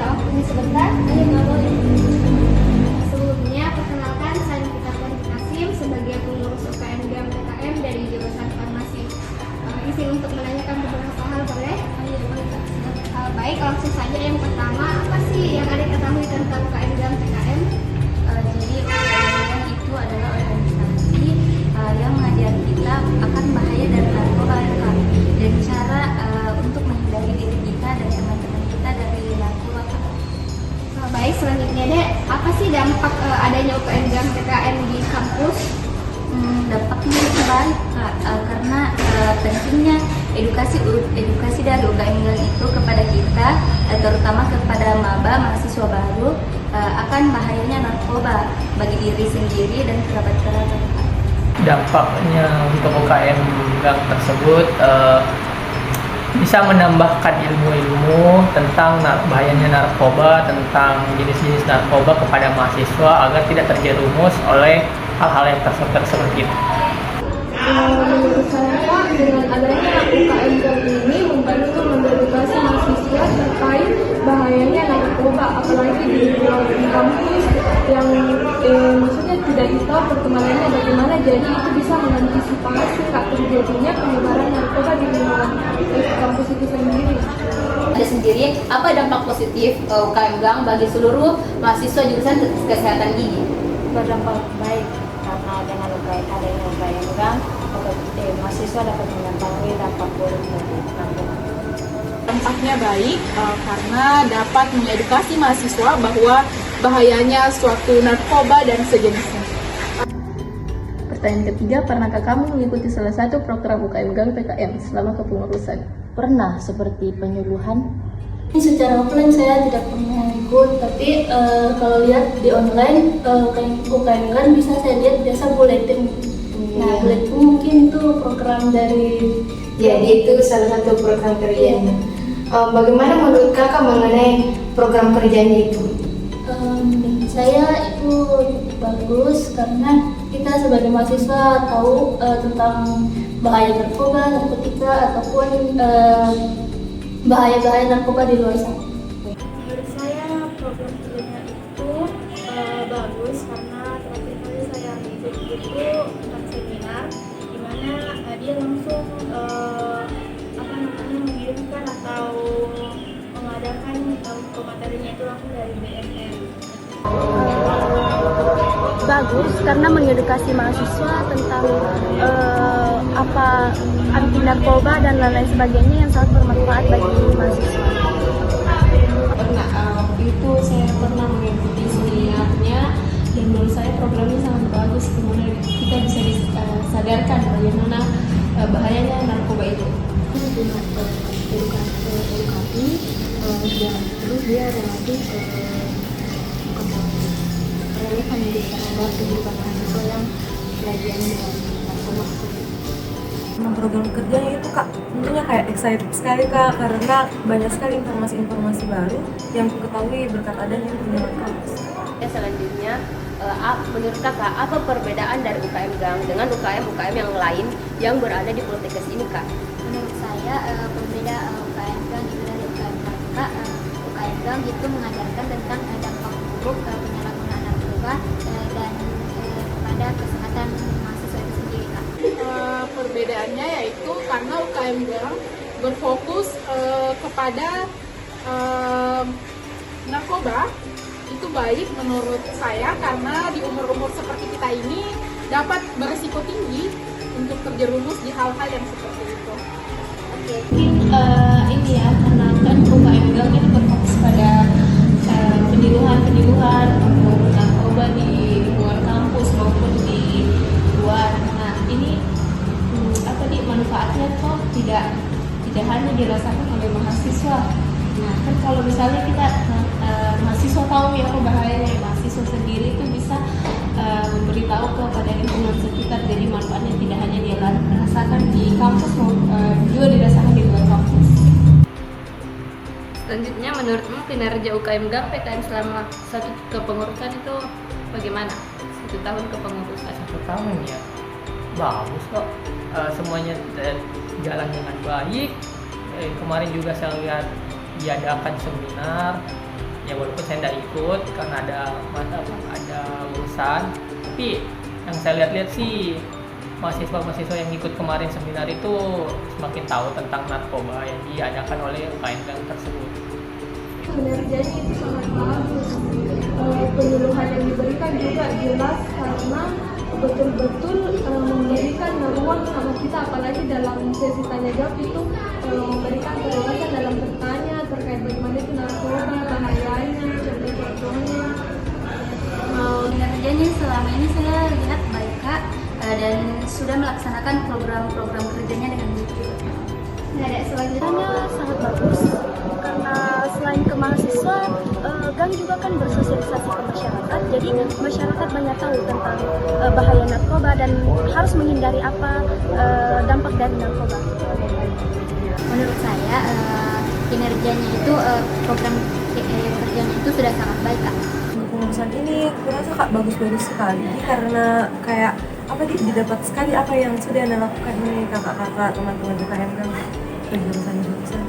minta waktu ini sebentar? Iya, nggak boleh. Sebelumnya, perkenalkan saya Nikita Kasim sebagai pengurus UKM GAM PKM dari jurusan Farmasi. Izin untuk menanyakan beberapa hal, boleh? Iya, boleh, Kak. Baik, langsung saja. Yang pertama, apa sih yang Adik ketahui tentang UKM GAM PKM? Jadi UKM itu adalah organisasi yang mengajari kita akan bahaya dari narkoba, Kak. Dan cara untuk menghindari diri kita dan teman-teman kita dari narkoba, Kak. Baik, selanjutnya deh, apa sih dampak adanya UKM GAM PKM di kampus? Dampaknya itu baik, Kak, karena pentingnya edukasi dari UKM GAM itu kepada kita, terutama kepada maba mahasiswa baru, akan bahayanya narkoba bagi diri sendiri dan kerabat-kerabat. Dampaknya untuk UKM GAM tersebut bisa menambahkan ilmu-ilmu tentang bahayanya narkoba, tentang jenis-jenis narkoba kepada mahasiswa agar tidak terjerumus oleh hal-hal yang tersebut gitu. Menurut saya, dengan adanya UKM GAM ini membantu mengedukasi mahasiswa terkait bahayanya narkoba, apalagi di kampus yang maksudnya tidak tahu perkembangannya bagaimana, jadi itu bisa mengantisipasi terjadinya penyebaran narkoba di lingkungan kampus itu sendiri. Ada sendiri apa dampak positif UKM GAM bagi seluruh mahasiswa jurusan kesehatan gigi? Berdampak baik karena dengan adanya UKM GAM, mahasiswa dapat mengetahui dampak buruk dari narkoba. Dampaknya baik karena dapat mengedukasi mahasiswa bahwa bahayanya suatu narkoba dan sejenisnya. Pertanyaan ketiga, pernahkah kamu mengikuti salah satu program UKM GAM PKM selama kepengurusan? Pernah, seperti penyuluhan. Secara offline saya tidak pernah ikut, tapi kalau lihat di online UKM GAM bisa saya lihat biasa buletin. Nah, buletin mungkin itu program dari. Jadi itu salah satu program kerjanya. Bagaimana menurut kakak mengenai program kerjanya itu? Menurut saya itu bagus karena kita sebagai mahasiswa tahu tentang bahaya narkoba, narkotika ataupun bahaya-bahaya narkoba di luar sana. Menurut saya program kerjanya itu bagus karena terakhir kali saya mengikuti itu seminar di mana dia langsung mengirimkan atau mengadakan materinya itu langsung dari BNN. Bagus karena mengedukasi mahasiswa tentang apa anti narkoba dan lain-lain sebagainya yang sangat bermanfaat bagi mahasiswa. Pernah, waktu itu saya pernah mengikuti seminarnya dan menurut saya programnya sangat bagus, kemudian kita bisa disadarkan bagaimana bahayanya narkoba itu. Edukasi dan terus dia relatif relevan terhadap kehidupan mahasiswa yang pelajaran dengan narkoba. Program kerjanya itu Kak, tentunya kayak excited sekali Kak, karena banyak sekali informasi-informasi baru yang ku ketahui berkat adanya kunjungan kampus. Selanjutnya, menurut kakak apa perbedaan dari UKM GAM dengan UKM yang lain yang berada di Poltekkes ini, Kak? Menurut saya berbeda UKM GAM itu dari UKM pramuka. UKM GAM itu mengajarkan tentang dampak buruk penyalahgunaan narkoba dan pada kesehatan mahasiswa itu sendiri, Kak. Perbedaannya yaitu karena UKM GAM berfokus kepada narkoba. Itu baik menurut saya karena di umur-umur seperti kita ini dapat berisiko tinggi untuk terjerumus di hal-hal yang seperti itu. Mungkin ini ya, karena kan UKM GAM ini berfokus pada penyuluhan untuk narkoba di lingkungan kampus maupun di luar. Nah, ini manfaatnya kok tidak hanya dirasakan oleh mahasiswa. Nah, kan kalau misalnya kita mahasiswa tahu ya bahayanya, mahasiswa sendiri itu bisa memberitahu kepada lingkungan sekitar, jadi manfaatnya tidak hanya dirasakan di kampus maupun juga dirasakan di luar kampus. Selanjutnya, menurutmu kinerja UKM GAM PKM selama satu kepengurusan itu bagaimana? 1 tahun kepengurusan. 1 tahun ya, bagus kok. Semuanya jalan dengan baik. Kemarin juga saya lihat diadakan seminar Ya walaupun saya tidak ikut karena ada urusan, tapi yang saya lihat-lihat sih mahasiswa-mahasiswa yang ikut kemarin seminar itu semakin tahu tentang narkoba yang diadakan oleh UKM Gang tersebut. Kinerjanya itu sangat bagus. Penyuluhan yang diberikan juga jelas karena betul-betul memberikan ruang sama kita, apalagi dalam sesi tanya jawab itu memberikan kebebasan dalam bertanya terkait bagaimana itu narkoba, bahayanya, contoh-contohnya. Kinerjanya selama ini saya lihat baik Kak, dan sudah melaksanakan program-program kerjanya dengan baik. Nggak ada selanjutnya. Sangat bagus karena selain ke mahasiswa, Gang juga kan bersosialisasi ke masyarakat, jadi masyarakat banyak tahu tentang bahaya narkoba dan harus menghindari apa dampak dari narkoba. Menurut saya kinerjanya itu program kerjanya itu sudah sangat baik Kak. Pengurusan ini aku rasa Kak bagus-bagus sekali karena kayak didapat sekali apa yang sudah Anda lakukan ini kakak-kakak, teman-teman UKM Gang jurusan-jurusan.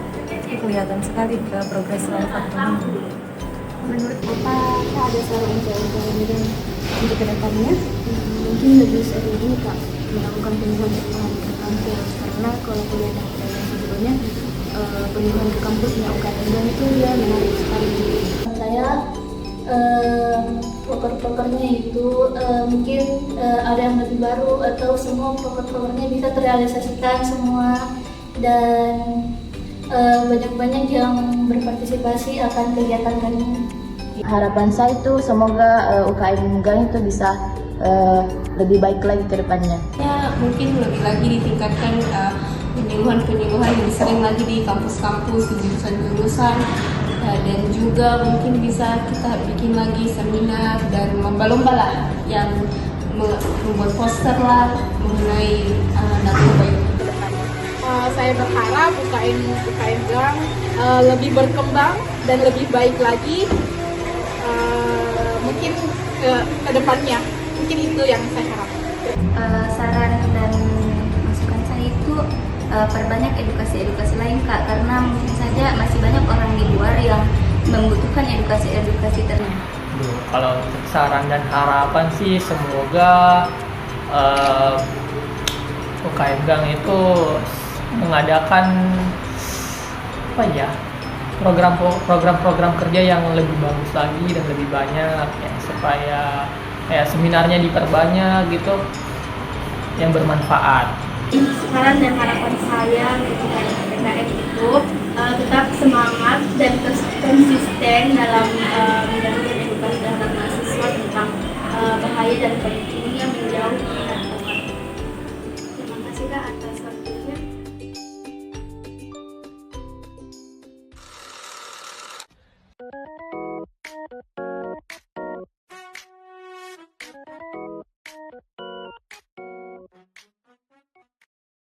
Itu kelihatan sekali progres selama 4 tahun. Menurut Bapak, ada saran untuk kedepannya? Mungkin lebih sering ini Kak, melakukan penyuluhan ke kampus, karena kalau kuliah dan yang sebelumnya penyuluhan ke kampusnya UKM Gang itu ya menarik sekali. Saya proker-prokernya itu mungkin ada yang lebih baru atau semua proker-prokernya bisa terrealisasikan semua, dan banyak-banyak yang berpartisipasi akan kegiatan kami. Harapan saya itu semoga UKM Gang itu bisa lebih baik lagi ke depannya. Ya, mungkin lebih lagi ditingkatkan penyuluhan-penyuluhan yang sering lagi di kampus-kampus, di jurusan-jurusan, dan juga mungkin bisa kita bikin lagi seminar dan lomba-lomba lah yang membuat poster lah mengenai narkoba itu. Saya berharap UKM Gang lebih berkembang dan lebih baik lagi, mungkin ke depannya. Mungkin itu yang saya harapkan. Saran dan masukan saya itu perbanyak edukasi lain Kak, karena mungkin saja masih banyak orang di luar yang membutuhkan edukasi tertentu. Kalau untuk saran dan harapan sih semoga UKM Gang itu mengadakan program-program kerja yang lebih bagus lagi dan lebih banyak ya, supaya seminarnya diperbanyak gitu yang bermanfaat. Saran dan harapan saya untuk PKM itu tetap semangat dan konsisten dalam menjalankan edukasi terhadap mahasiswa tentang bahaya dan pentingnya menjauhi